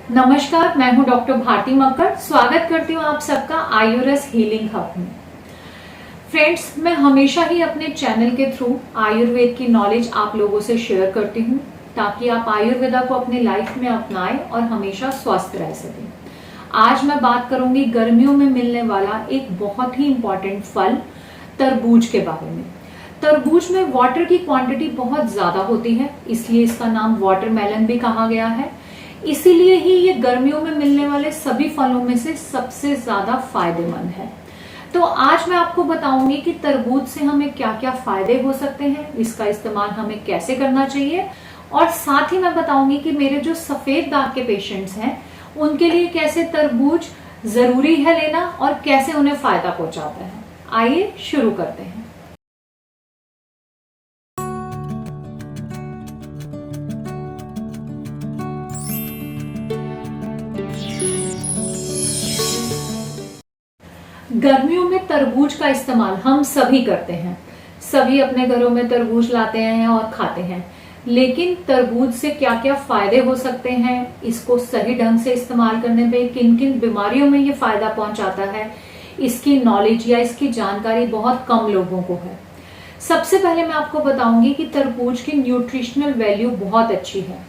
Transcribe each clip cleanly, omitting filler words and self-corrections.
नमस्कार, मैं हूं डॉक्टर भारती मक्कड़। स्वागत करती हूं आप सबका आयुर्वेद हीलिंग हब में। फ्रेंड्स, मैं हमेशा ही अपने चैनल के थ्रू आयुर्वेद की नॉलेज आप लोगों से शेयर करती हूं ताकि आप आयुर्वेदा को अपनी लाइफ में अपनाएं और हमेशा स्वस्थ रह सकें। आज मैं बात करूंगी गर्मियों में मिलने वाला एक बहुत ही इंपॉर्टेंट फल तरबूज के बारे में। तरबूज में वाटर की क्वांटिटी बहुत ज्यादा होती है, इसलिए इसका नाम वाटरमेलन भी कहा गया है। इसीलिए ही ये गर्मियों में मिलने वाले सभी फलों में से सबसे ज्यादा फायदेमंद है। तो आज मैं आपको बताऊंगी कि तरबूज से हमें क्या क्या फायदे हो सकते हैं, इसका इस्तेमाल हमें कैसे करना चाहिए, और साथ ही मैं बताऊंगी कि मेरे जो सफेद दाग के पेशेंट्स हैं उनके लिए कैसे तरबूज जरूरी है लेना और कैसे उन्हें फायदा पहुंचाता है। आइए शुरू करते हैं। गर्मियों में तरबूज का इस्तेमाल हम सभी करते हैं। सभी अपने घरों में तरबूज लाते हैं और खाते हैं, लेकिन तरबूज से क्या क्या फायदे हो सकते हैं, इसको सही ढंग से इस्तेमाल करने पे किन किन बीमारियों में ये फायदा पहुंचाता है, इसकी नॉलेज या इसकी जानकारी बहुत कम लोगों को है। सबसे पहले मैं आपको बताऊंगी कि तरबूज की न्यूट्रिशनल वैल्यू बहुत अच्छी है।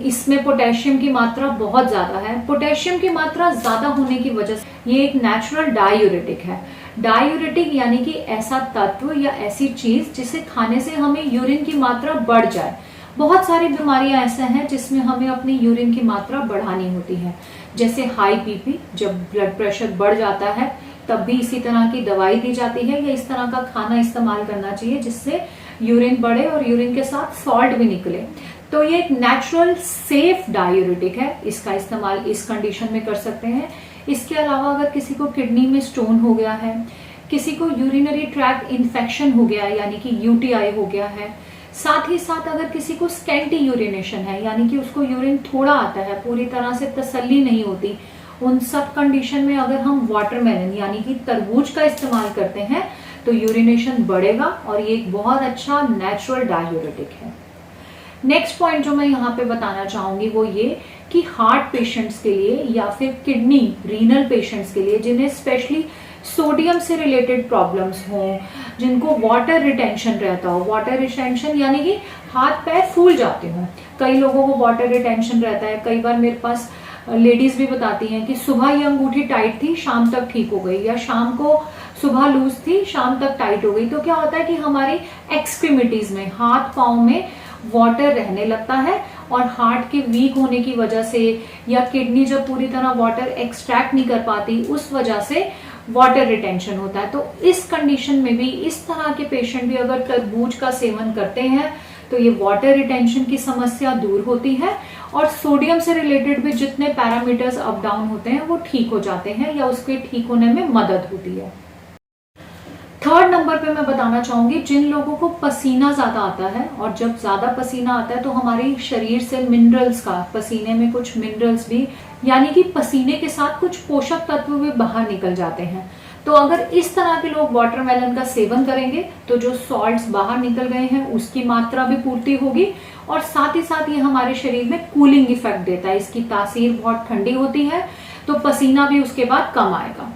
इसमें पोटेशियम की मात्रा बहुत ज्यादा है। पोटेशियम की मात्रा ज्यादा होने की वजह से ये एक नेचुरल डायूरेटिक है। डायूरेटिक यानी कि ऐसा तत्व या ऐसी चीज जिसे खाने से हमें यूरिन की मात्रा बढ़ जाए। बहुत सारी बीमारियां ऐसे हैं जिसमें हमें अपनी यूरिन की मात्रा बढ़ानी होती है, जैसे हाई बीपी, जब ब्लड प्रेशर बढ़ जाता है तब भी इसी तरह की दवाई दी जाती है या इस तरह का खाना इस्तेमाल करना चाहिए जिससे यूरिन बढ़े और यूरिन के साथ सॉल्ट भी निकले। तो ये एक नेचुरल सेफ डायूरेटिक है, इसका इस्तेमाल इस कंडीशन में कर सकते हैं। इसके अलावा अगर किसी को किडनी में स्टोन हो गया है, किसी को यूरिनरी ट्रैक्ट इन्फेक्शन हो गया है यानी कि यूटीआई हो गया है, साथ ही साथ अगर किसी को स्कैंटी यूरिनेशन है यानी कि उसको यूरिन थोड़ा आता है, पूरी तरह से तसल्ली नहीं होती, उन सब कंडीशन में अगर हम वाटरमेलन यानी कि तरबूज का इस्तेमाल करते हैं तो यूरिनेशन बढ़ेगा और ये एक बहुत अच्छा नेचुरल डायूरेटिक है। नेक्स्ट पॉइंट जो मैं यहाँ पे बताना चाहूंगी वो ये कि हार्ट पेशेंट्स के लिए या फिर किडनी रीनल पेशेंट्स के लिए जिन्हें स्पेशली सोडियम से रिलेटेड प्रॉब्लम्स हों, जिनको वाटर रिटेंशन रहता हो, वाटर रिटेंशन यानी कि हाथ पैर फूल जाते हों। कई लोगों को वाटर रिटेंशन रहता है। कई बार मेरे पास लेडीज भी बताती हैं कि सुबह ये अंगूठी टाइट थी, शाम तक ठीक हो गई, या शाम को सुबह लूज थी, शाम तक टाइट हो गई। तो क्या होता है कि हमारी एक्सट्रीमिटीज में, हाथ पांव में वाटर रहने लगता है और हार्ट के वीक होने की वजह से या किडनी जब पूरी तरह वाटर एक्सट्रैक्ट नहीं कर पाती उस वजह से वाटर रिटेंशन होता है। तो इस कंडीशन में भी इस तरह के पेशेंट भी अगर तरबूज का सेवन करते हैं तो ये वाटर रिटेंशन की समस्या दूर होती है और सोडियम से रिलेटेड भी जितने पैरामीटर्स अप डाउन होते हैं वो ठीक हो जाते हैं या उसके ठीक होने में मदद होती है। थर्ड नंबर पे मैं बताना चाहूंगी जिन लोगों को पसीना ज्यादा आता है, और जब ज्यादा पसीना आता है तो हमारे शरीर से मिनरल्स का, पसीने में कुछ मिनरल्स भी यानी कि पसीने के साथ कुछ पोषक तत्व भी बाहर निकल जाते हैं। तो अगर इस तरह के लोग वाटरमेलन का सेवन करेंगे तो जो सॉल्ट्स बाहर निकल गए हैं उसकी मात्रा भी पूर्ति होगी और साथ ही साथ ये हमारे शरीर में कूलिंग इफेक्ट देता है। इसकी तासीर बहुत ठंडी होती है तो पसीना भी उसके बाद कम आएगा।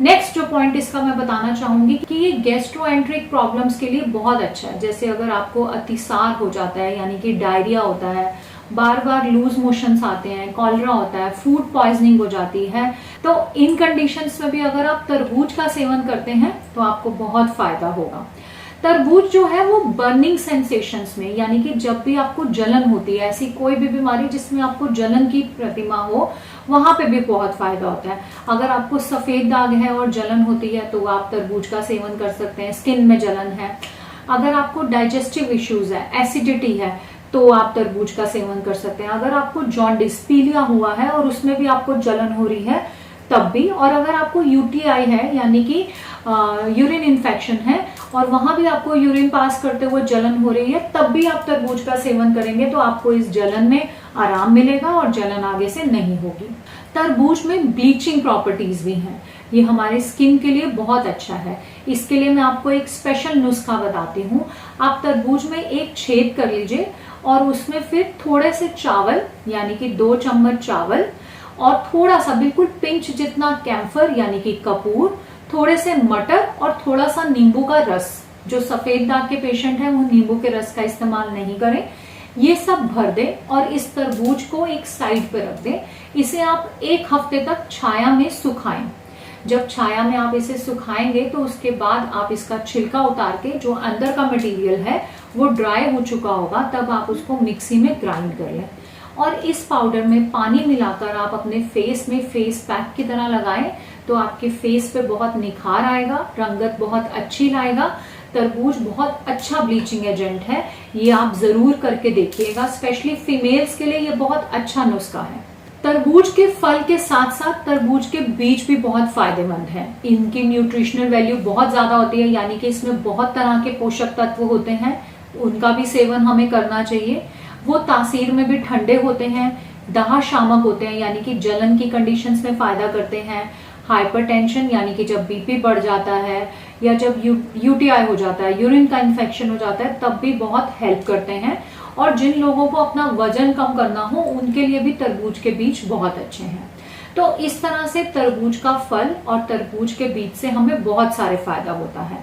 नेक्स्ट जो पॉइंट इसका मैं बताना चाहूंगी कि ये गैस्ट्रोएंट्रिक प्रॉब्लम्स के लिए बहुत अच्छा है। जैसे अगर आपको अतिसार हो जाता है यानी कि डायरिया होता है, बार बार लूज मोशंस आते हैं, कॉलरा होता है, फूड पॉइजनिंग हो जाती है, तो इन कंडीशंस में भी अगर आप तरबूज का सेवन करते हैं तो आपको बहुत फायदा होगा। तरबूज जो है वो बर्निंग सेंसेशंस में यानी कि जब भी आपको जलन होती है, ऐसी कोई भी बीमारी जिसमें आपको जलन की प्रतिमा हो, वहां पे भी बहुत फायदा होता है। अगर आपको सफेद दाग है और जलन होती है तो आप तरबूज का सेवन कर सकते हैं। स्किन में जलन है, अगर आपको डाइजेस्टिव इश्यूज है, एसिडिटी है, तो आप तरबूज का सेवन कर सकते हैं। अगर आपको जॉन्डिस, पीलिया हुआ है और उसमें भी आपको जलन हो रही है तब भी, और अगर आपको यूटीआई है यानी कि यूरिन इन्फेक्शन है और वहां भी आपको यूरिन पास करते हुए जलन हो रही है तब भी आप तरबूज का सेवन करेंगे तो आपको इस जलन में आराम मिलेगा और जलन आगे से नहीं होगी। तरबूज में ब्लीचिंग प्रॉपर्टीज भी हैं, ये हमारे स्किन के लिए बहुत अच्छा है। इसके लिए मैं आपको एक स्पेशल नुस्खा बताती हूँ। आप तरबूज में एक छेद कर लीजिए और उसमें फिर थोड़े से चावल यानी कि 2 चम्मच चावल और थोड़ा सा बिल्कुल पिंच जितना कैम्फर यानी कि कपूर, थोड़े से मटर और थोड़ा सा नींबू का रस। जो सफेद दाग के पेशेंट हैं वो नींबू के रस का इस्तेमाल नहीं करें। ये सब भर दें और इस तरबूज को एक साइड पे रख दें। इसे आप 1 हफ्ते तक छाया में सुखाएं। जब छाया में आप इसे सुखाएंगे तो उसके बाद आप इसका छिलका उतार के जो अंदर का मटेरियल है वो ड्राई हो चुका होगा, तब आप उसको मिक्सी में ग्राइंड कर लें और इस पाउडर में पानी मिलाकर आप अपने फेस में फेस पैक की तरह लगाएं तो आपके फेस पे बहुत निखार आएगा, रंगत बहुत अच्छी लाएगा। तरबूज बहुत अच्छा ब्लीचिंग एजेंट है, ये आप जरूर करके देखिएगा। स्पेशली फीमेल्स के लिए ये बहुत अच्छा नुस्खा है। तरबूज के फल के साथ साथ तरबूज के बीज भी बहुत फायदेमंद हैं। इनकी न्यूट्रिशनल वैल्यू बहुत ज्यादा होती है, यानी कि इसमें बहुत तरह के पोषक तत्व होते हैं, उनका भी सेवन हमें करना चाहिए। वो तासीर में भी ठंडे होते हैं, दाह शामक होते हैं यानी कि जलन की कंडीशंस में फायदा करते हैं। हाइपरटेंशन यानी कि जब बीपी बढ़ जाता है या जब यूटीआई हो जाता है, यूरिन का इन्फेक्शन हो जाता है, तब भी बहुत हेल्प करते हैं। और जिन लोगों को अपना वजन कम करना हो उनके लिए भी तरबूज के बीज बहुत अच्छे हैं। तो इस तरह से तरबूज का फल और तरबूज के बीज से हमें बहुत सारे फायदा होता है।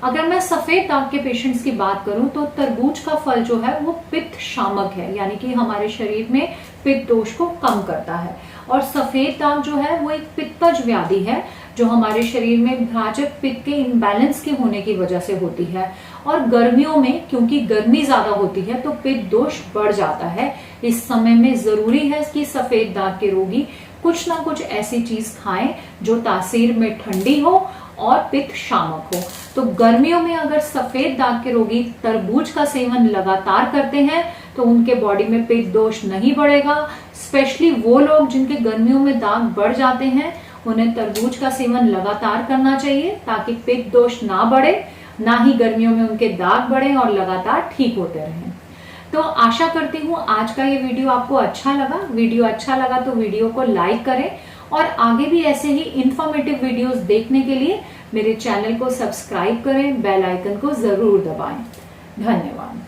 अगर मैं सफेद दाग के पेशेंट्स की बात करूं तो तरबूज का फल जो है वो पित्त शामक है, यानी कि हमारे शरीर में पित्त दोष को कम करता है। और सफेद दाग जो है वो एक पित्तज व्याधि है जो हमारे शरीर में भ्राजक पित्त के इम्बैलेंस के होने की वजह से होती है। और गर्मियों में क्योंकि गर्मी ज्यादा होती है तो पित्त दोष बढ़ जाता है। इस समय में जरूरी है कि सफेद दाग के रोगी कुछ ना कुछ ऐसी चीज खाएं जो तासीर में ठंडी हो और पित्त शामक हो। तो गर्मियों में अगर सफेद दाग के रोगी तरबूज का सेवन लगातार करते हैं तो उनके बॉडी में पित्त दोष नहीं बढ़ेगा। स्पेशली वो लोग जिनके गर्मियों में दाग बढ़ जाते हैं उन्हें तरबूज का सेवन लगातार करना चाहिए ताकि पित्त दोष ना बढ़े, ना ही गर्मियों में उनके दाग बढ़े और लगातार ठीक होते रहें। तो आशा करती हूँ आज का ये वीडियो आपको अच्छा लगा। वीडियो अच्छा लगा तो वीडियो को लाइक करें और आगे भी ऐसे ही इंफॉर्मेटिव वीडियोस देखने के लिए मेरे चैनल को सब्सक्राइब करें, बेल आइकन को जरूर दबाएं। धन्यवाद।